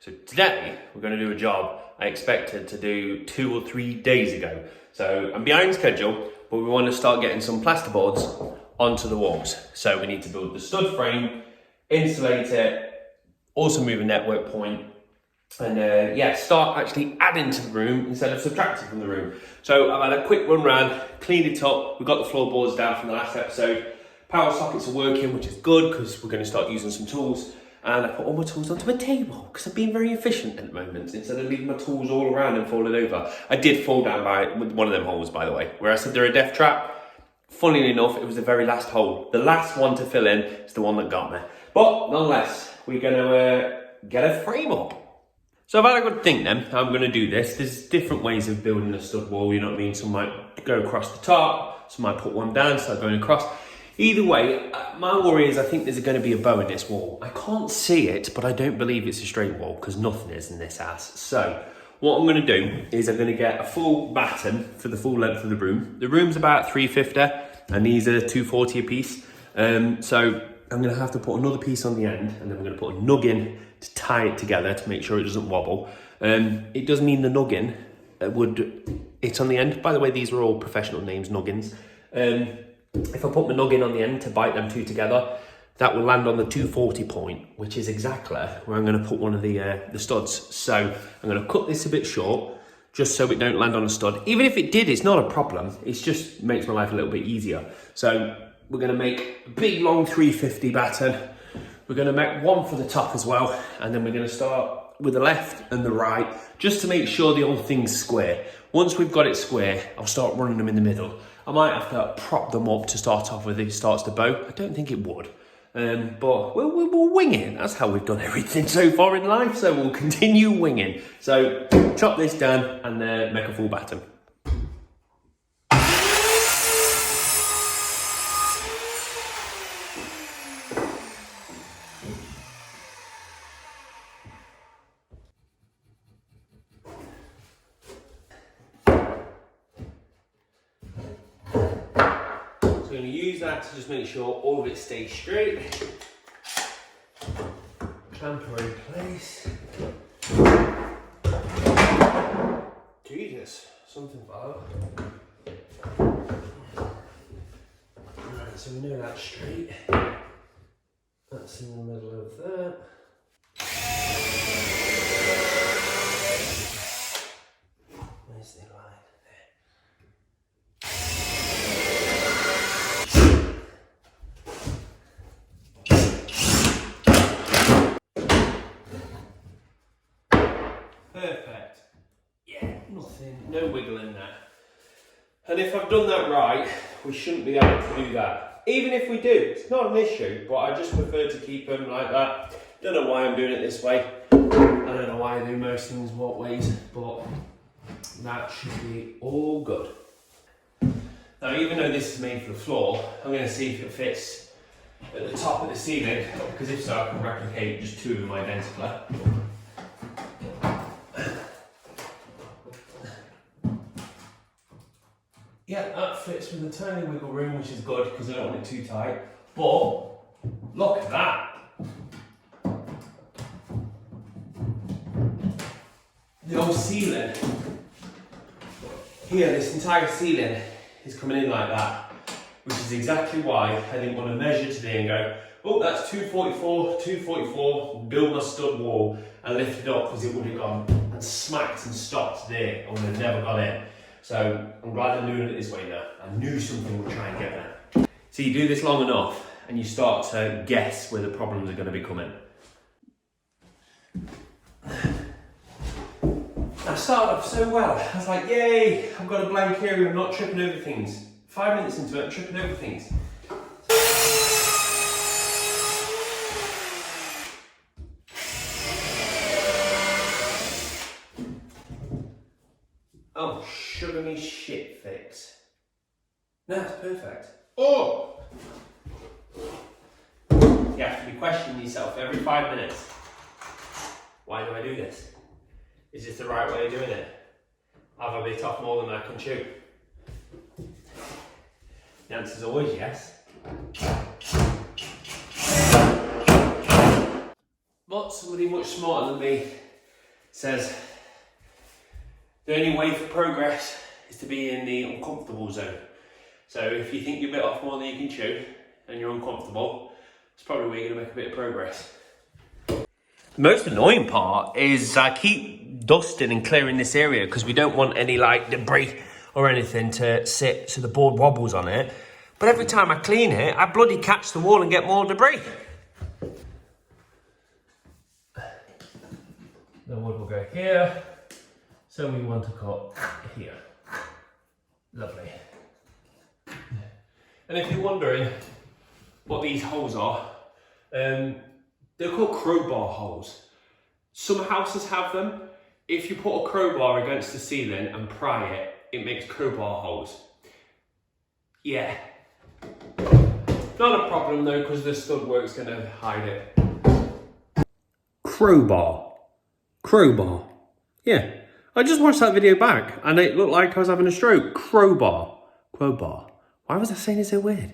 So today we're going to do a job I expected to do 2 or 3 days ago. So I'm behind schedule, but we want to start getting some plasterboards onto the walls. So we need to build the stud frame, insulate it, also move a network point, and start actually adding to the room instead of subtracting from the room. So I've had a quick run round, cleaned it up. We've got the floorboards down from the last episode. Power sockets are working, which is good because we're going to start using some tools. And I put all my tools onto a table because I'm being very efficient at the moment instead of leaving my tools all around and falling over. I did fall down by one of them holes, by the way, where I said they're a death trap. Funnily enough, it was the very last hole. The last one to fill in is the one that got me. But nonetheless, we're going to get a frame up. So I've had a good think then, how I'm going to do this. There's different ways of building a stud wall, you know what I mean? Some might go across the top, some might put one down, start going across. Either way, my worry is I think there's going to be a bow in this wall. I can't see it, but I don't believe it's a straight wall because nothing is in this house. So what I'm going to do is I'm going to get a full batten for the full length of the room. The room's about 350 and these are 240 a piece. So I'm going to have to put another piece on the end and then we're going to put a nuggin to tie it together to make sure it doesn't wobble. It does mean the nuggin it's on the end. By the way, these are all professional names, nuggins. If I put my nuggin on the end to bite them two together, that will land on the 240 point, which is exactly where I'm going to put one of the studs. So I'm going to cut this a bit short, just so it don't land on a stud. Even if it did, it's not a problem. It just makes my life a little bit easier. So we're going to make a big long 350 batten. We're going to make one for the top as well, and then we're going to start with the left and the right, just to make sure the whole thing's square. Once we've got it square, I'll start running them in the middle. I might have to prop them up to start off with if it starts to bow. I don't think it would, but we'll wing it. That's how we've done everything so far in life, so we'll continue winging. So chop this down and make a full batten. So I'm going to use that to just make sure all of it stays straight. Clamp her in place. Jesus, something fell. Right, so we know that's straight. That's in the middle of that. Where's the line? Perfect. Yeah, nothing, no wiggle in there. And if I've done that right, we shouldn't be able to do that. Even if we do, it's not an issue, but I just prefer to keep them like that. Don't know why I'm doing it this way. I don't know why I do most things what ways, but that should be all good. Now, even though this is made for the floor, I'm going to see if it fits at the top of the ceiling, because if so, I can replicate just two of them identically. Yeah, that fits with a tiny wiggle room, which is good because I don't want it too tight. But look at that. The whole ceiling here, this entire ceiling is coming in like that, which is exactly why I didn't want to measure today and go, oh, that's 244, build my stud wall and lift it up, because it would have gone and smacked and stopped there and would have never got in. So I'm glad I'm doing it this way now. I knew something would try and get there. So you do this long enough and you start to guess where the problems are going to be coming. I started off so well. I was like, yay, I've got a blank area, I'm not tripping over things. 5 minutes into it, I'm tripping over things. Oh, sugar me shit fix. No, it's perfect. Oh! You have to be questioning yourself every 5 minutes. Why do I do this? Is this the right way of doing it? Have I bit off more than I can chew? The answer is always yes. But somebody much smarter than me says the only way for progress is to be in the uncomfortable zone. So if you think you're bit off more than you can chew and you're uncomfortable, it's probably where you're gonna make a bit of progress. The most annoying part is I keep dusting and clearing this area because we don't want any like debris or anything to sit so the board wobbles on it. But every time I clean it, I bloody catch the wall and get more debris. The wood will go here, so we want to cut here. Lovely. And if you're wondering what these holes are, they're called crowbar holes. Some houses have them. If you put a crowbar against the ceiling and pry it, it makes crowbar holes. Yeah. Not a problem though, because the stud work's gonna hide it. Crowbar. Crowbar. Yeah. I just watched that video back and it looked like I was having a stroke. Crowbar. Crowbar. Why was I saying it so weird?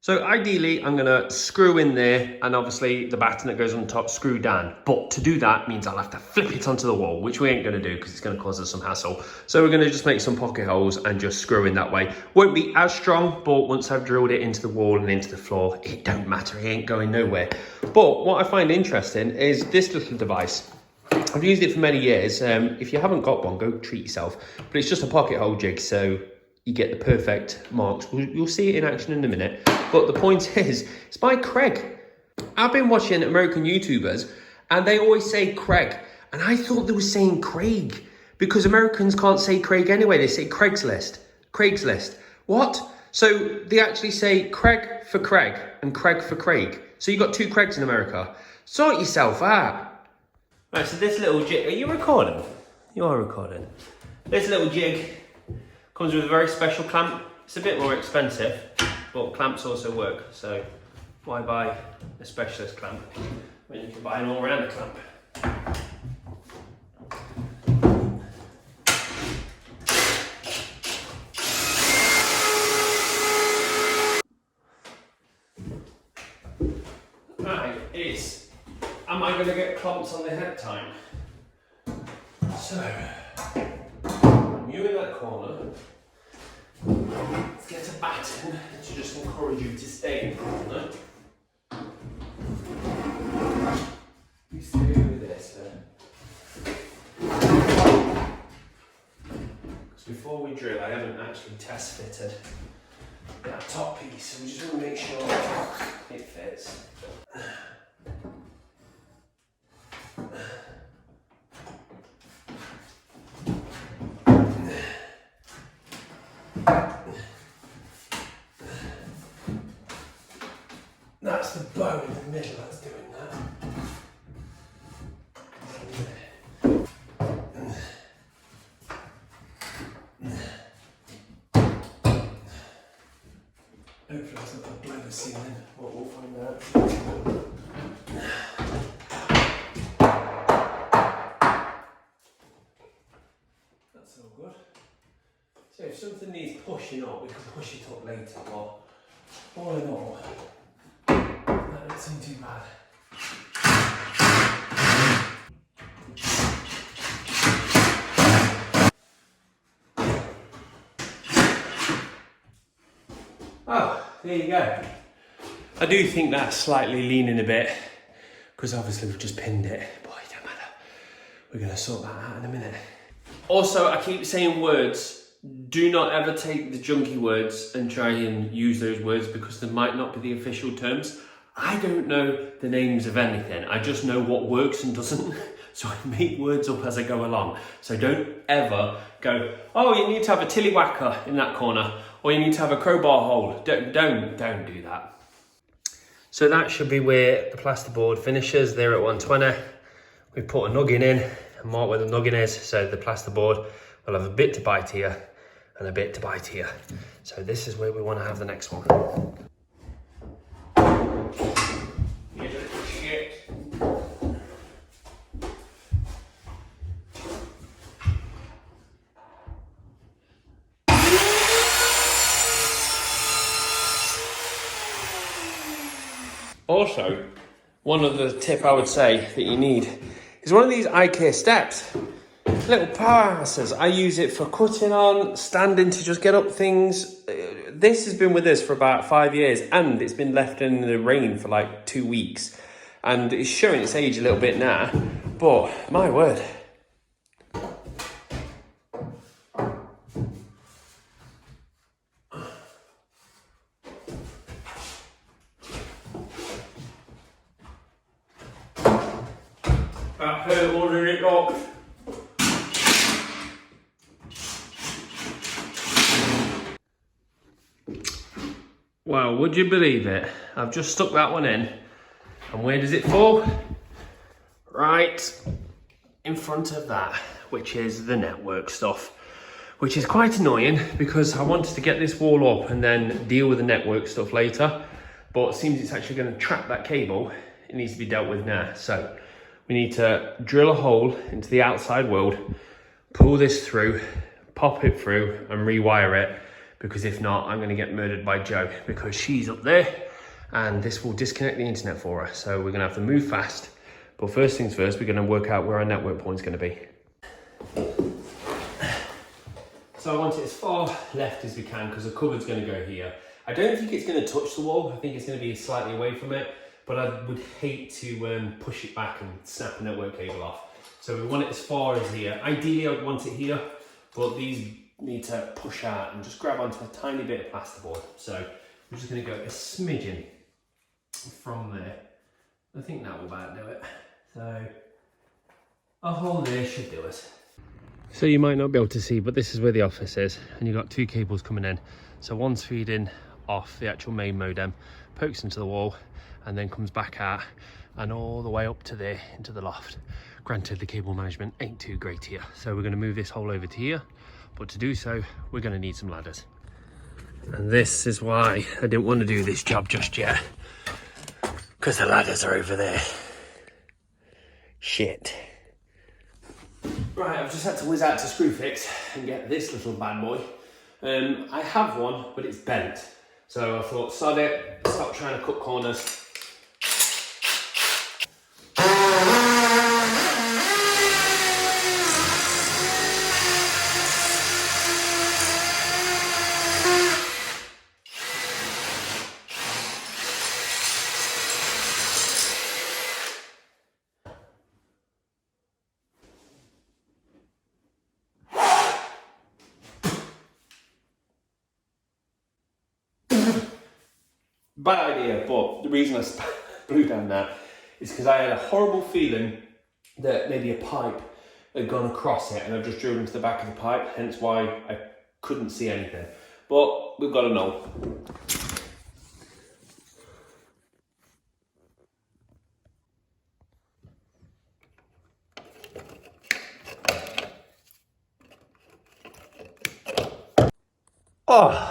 So ideally, I'm gonna screw in there and obviously the batten that goes on top, screw down. But to do that means I'll have to flip it onto the wall, which we ain't gonna do because it's gonna cause us some hassle. So we're gonna just make some pocket holes and just screw in that way. Won't be as strong, but once I've drilled it into the wall and into the floor, it don't matter, it ain't going nowhere. But what I find interesting is this little device. I've used it for many years. If you haven't got one, go treat yourself. But it's just a pocket hole jig, so you get the perfect marks. You'll see it in action in a minute. But the point is, it's by Craig. I've been watching American YouTubers and they always say Craig. And I thought they were saying Craig because Americans can't say Craig anyway. They say Craigslist. Craigslist. What? So they actually say Craig for Craig and Craig for Craig. So you got two Craigs in America. Sort yourself out. Right, so this little jig, are you recording? You are recording. This little jig comes with a very special clamp. It's a bit more expensive, but clamps also work. So why buy a specialist clamp when you can buy an all-rounder clamp? Right, it's, am I going to get clumps on the head time? So, you in that corner, let's get a batten to just encourage you to stay in the corner. You stay with this then. Because before we drill, I haven't actually test fitted that top piece, so we just want to make sure it fits. That's the bow in the middle that's doing that. Hopefully it's not going to blow the ceiling, but we'll find out. That's all good. So if something needs pushing up, we can push it up later, but all in all, that doesn't seem too bad. Oh, there you go. I do think that's slightly leaning a bit, because obviously we've just pinned it, but it don't matter. We're going to sort that out in a minute. Also, I keep saying words. Do not ever take the junkie words and try and use those words because they might not be the official terms. I don't know the names of anything. I just know what works and doesn't. So I make words up as I go along. So don't ever go, oh, you need to have a tillywhacker in that corner, or you need to have a crowbar hole. Don't do that. So that should be where the plasterboard finishes. There at 120. We put a nuggin in and mark where the nuggin is. So the plasterboard will have a bit to bite here and a bit to bite here. So this is where we want to have the next one. Also, one other tip I would say that you need is one of these IKEA steps. Little powerhouses. I use it for cutting on, standing to just get up things. This has been with us for about 5 years, and it's been left in the rain for like 2 weeks. And it's showing its age a little bit now, but my word. That hurt ordering it locked. Well, would you believe it? I've just stuck that one in. And where does it fall? Right in front of that, which is the network stuff. Which is quite annoying because I wanted to get this wall up and then deal with the network stuff later. But it seems it's actually going to trap that cable. It needs to be dealt with now. So we need to drill a hole into the outside world, pull this through, pop it through and rewire it. Because if not, I'm going to get murdered by Jo because she's up there and this will disconnect the internet for her. So we're going to have to move fast. But first things first, we're going to work out where our network point is going to be. So I want it as far left as we can because the cupboard's going to go here. I don't think it's going to touch the wall. I think it's going to be slightly away from it. But I would hate to push it back and snap the network cable off. So we want it as far as here. Ideally, I'd want it here, but these need to push out and just grab onto a tiny bit of plasterboard. So I'm just going to go a smidgen from there. I think that will about do it. So a hole there should do it. So you might not be able to see, but this is where the office is, and you've got two cables coming in. So one's feeding off the actual main modem, pokes into the wall, and then comes back out and all the way up to there into the loft. Granted, the cable management ain't too great here, so we're going to move this hole over to here. But to do so, we're going to need some ladders. And this is why I didn't want to do this job just yet. Because the ladders are over there. Shit. Right, I've just had to whiz out to Screwfix and get this little bad boy. I have one, but it's bent. So I thought, sod it, stop trying to cut corners. Bad idea, but the reason I blew down that is because I had a horrible feeling that maybe a pipe had gone across it and I've just drilled into the back of the pipe, hence why I couldn't see anything. But we've got to know. Oh!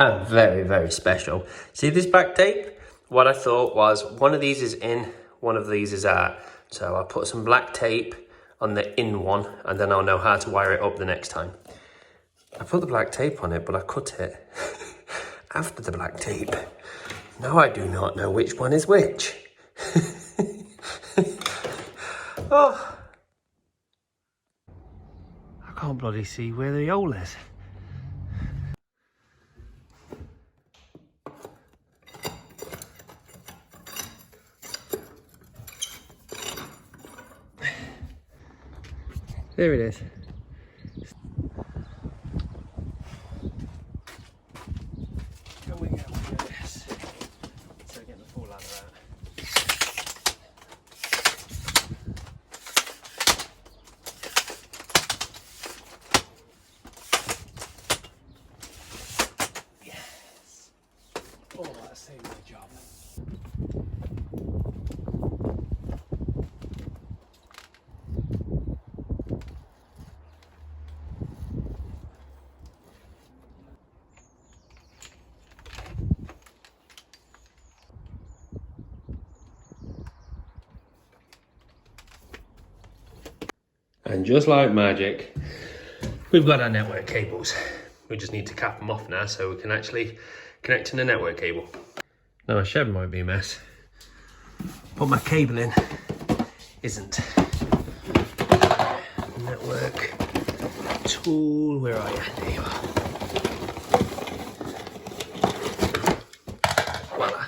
And very, very special. See this back tape? What I thought was one of these is in, one of these is out. So I'll put some black tape on the in one and then I'll know how to wire it up the next time. I put the black tape on it, but I cut it after the black tape. Now I do not know which one is which. Oh. I can't bloody see where the hole is. There it is. Going out like this. So getting the full ladder out. Yes. Oh, that saved my job. And just like magic, we've got our network cables. We just need to cap them off now so we can actually connect in the network cable. Now my shed might be a mess, but my cabling isn't. Network tool, where are you? There you are. Voila.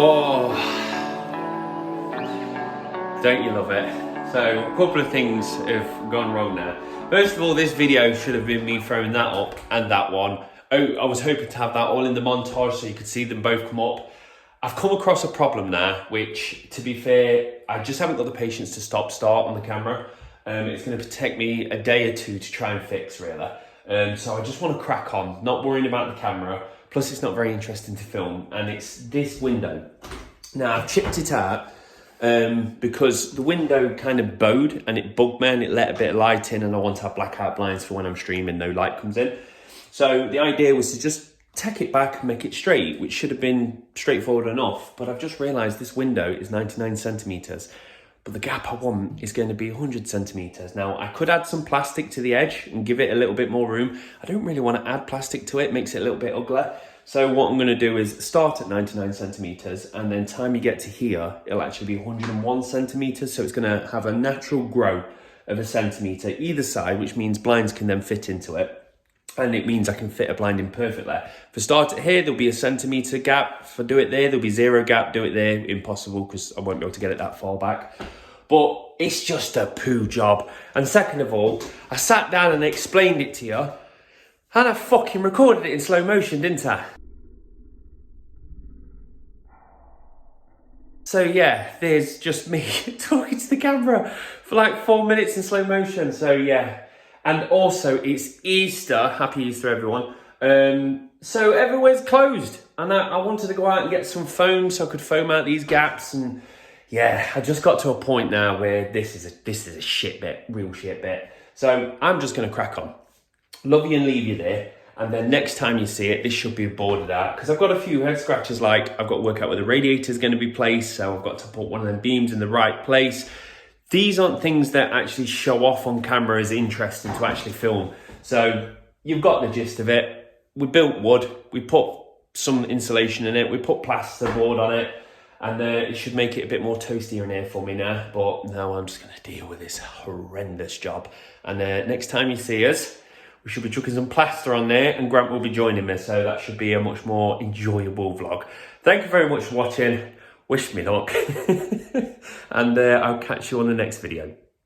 Oh, don't you love it? So a couple of things have gone wrong there. First of all, this video should have been me throwing that up and that one. Oh, I was hoping to have that all in the montage so you could see them both come up. I've come across a problem now, which, to be fair, I just haven't got the patience to stop-start on the camera. It's going to take me a day or two to try and fix, really. So I just want to crack on, not worrying about the camera. Plus, it's not very interesting to film, and it's this window. Now, I've chipped it out because the window kind of bowed and it bugged me and it let a bit of light in, and I want to have blackout blinds for when I'm streaming, no light comes in. So the idea was to just tack it back and make it straight, which should have been straightforward enough, but I've just realised this window is 99 centimetres, but the gap I want is going to be 100 centimetres. Now, I could add some plastic to the edge and give it a little bit more room. I don't really want to add plastic to it, makes it a little bit ugly. So what I'm going to do is start at 99 centimetres, and then time you get to here, it'll actually be 101 centimetres. So it's going to have a natural grow of a centimetre either side, which means blinds can then fit into it. And it means I can fit a blind in perfectly. If I start it here, there'll be a centimetre gap. If I do it there, there'll be 0 gap. Do it there, impossible, because I won't be able to get it that far back. But it's just a poo job. And second of all, I sat down and explained it to you, and I fucking recorded it in slow motion, didn't I? So yeah, there's just me talking to the camera for like 4 minutes in slow motion. So yeah. And also, it's Easter. Happy Easter, everyone. So everywhere's closed. And I wanted to go out and get some foam so I could foam out these gaps. And yeah, I just got to a point now where this is a shit bit, real shit bit. So I'm just going to crack on. Love you and leave you there. And then next time you see it, this should be boarded out. Because I've got a few head scratches, like I've got to work out where the radiator is going to be placed. So I've got to put one of them beams in the right place. These aren't things that actually show off on camera as interesting to actually film. So you've got the gist of it. We built wood, we put some insulation in it, we put plasterboard on it, and it should make it a bit more toastier in here for me now. But now I'm just going to deal with this horrendous job. And next time you see us, we should be chucking some plaster on there, and Grant will be joining me, so that should be a much more enjoyable vlog. Thank you very much for watching. Wish me luck. And I'll catch you on the next video.